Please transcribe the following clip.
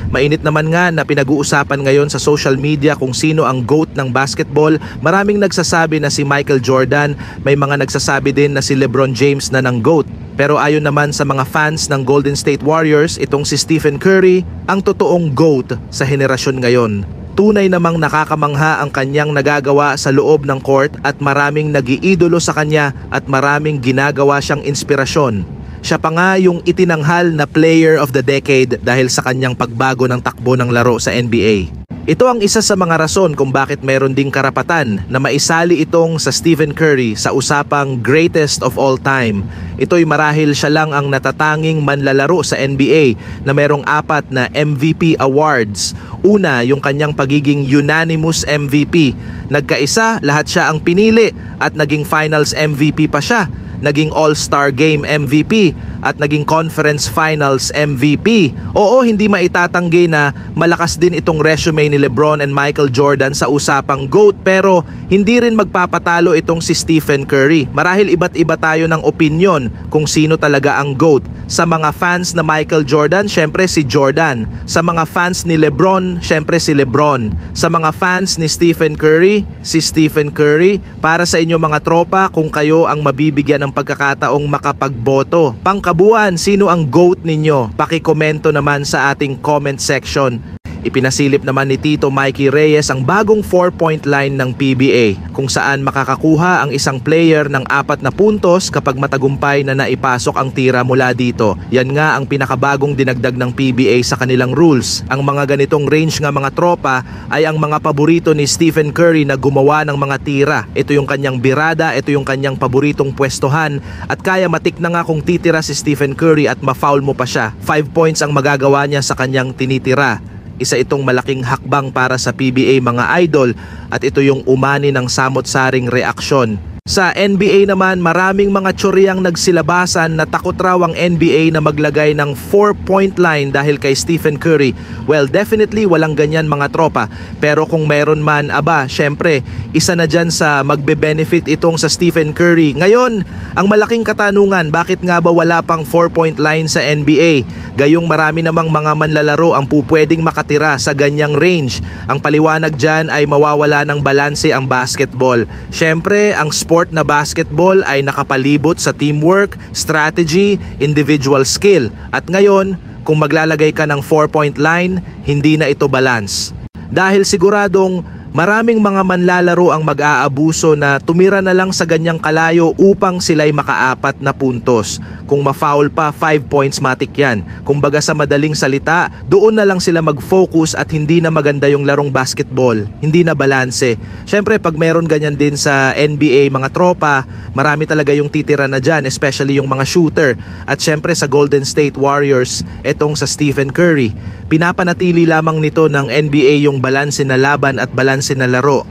Mainit naman nga na pinag-uusapan ngayon sa social media kung sino ang GOAT ng basketball. Maraming nagsasabi na si Michael Jordan, may mga nagsasabi din na si LeBron James na ng GOAT. Pero ayon naman sa mga fans ng Golden State Warriors, itong si Stephen Curry ang totoong GOAT sa henerasyon ngayon. Tunay namang nakakamangha ang kanyang nagagawa sa loob ng court at maraming nag-iidolo sa kanya at maraming ginagawa siyang inspirasyon. Siya pa nga yung itinanghal na Player of the Decade dahil sa kanyang pagbago ng takbo ng laro sa NBA. Ito ang isa sa mga rason kung bakit mayroon ding karapatan na maisali itong sa Stephen Curry sa usapang greatest of all time. Ito'y marahil siya lang ang natatanging manlalaro sa NBA na mayroong 4 na MVP awards. Una, yung kanyang pagiging unanimous MVP. Nagkaisa, lahat siya ang pinili at naging finals MVP pa siya. Naging All-Star Game MVP at naging Conference Finals MVP. Oo, hindi maitatanggi na malakas din itong resume ni LeBron and Michael Jordan sa usapang GOAT, pero hindi rin magpapatalo itong si Stephen Curry. Marahil iba't iba tayo ng opinion kung sino talaga ang GOAT. Sa mga fans na Michael Jordan, syempre si Jordan. Sa mga fans ni LeBron, syempre si LeBron. Sa mga fans ni Stephen Curry, si Stephen Curry. Para sa inyo mga tropa, kung kayo ang mabibigyan ng pagkakataong makapagboto, pangkabuuan, sino ang GOAT ninyo? Pakikomento naman sa ating comment section. Ipinasilip naman ni Tito Mikey Reyes ang bagong 4-point line ng PBA kung saan makakakuha ang isang player ng 4 na puntos kapag matagumpay na naipasok ang tira mula dito. Yan nga ang pinakabagong dinagdag ng PBA sa kanilang rules. Ang mga ganitong range nga mga tropa ay ang mga paborito ni Stephen Curry na gumawa ng mga tira. Ito yung kanyang birada, ito yung kanyang paboritong pwestohan at kaya matik na nga kung titira si Stephen Curry at ma-foul mo pa siya. 5 points ang magagawa niya sa kanyang tinitira. Isa itong malaking hakbang para sa PBA mga idol at ito yung umani ng samot-saring reaksyon. Sa NBA naman, maraming mga tsoriyang nagsilabasan na takot raw ang NBA na maglagay ng 4-point line dahil kay Stephen Curry. Well, definitely walang ganyan mga tropa. Pero kung meron man, syempre, isa na dyan sa magbe-benefit itong sa Stephen Curry. Ngayon, ang malaking katanungan, bakit nga ba wala pang 4-point line sa NBA? Gayong marami namang mga manlalaro ang pupwedeng makatira sa ganyang range. Ang paliwanag dyan ay mawawala ng balanse ang basketball. Syempre, ang sport na basketball ay nakapalibot sa teamwork, strategy, individual skill. At ngayon, kung maglalagay ka ng 4-point line, hindi na ito balance. Dahil siguradong maraming mga manlalaro ang mag-aabuso na tumira na lang sa ganyang kalayo upang sila'y maka-4 na puntos. Kung ma-foul pa, 5 points matik yan. Kumbaga sa madaling salita, doon na lang sila mag-focus at hindi na maganda yung larong basketball. Hindi na balanse. Syempre, pag meron ganyan din sa NBA, mga tropa, marami talaga yung titira na dyan, especially yung mga shooter. At syempre sa Golden State Warriors, etong sa Stephen Curry. Pinapanatili lamang nito ng NBA yung balanse na laban at balanse na laro.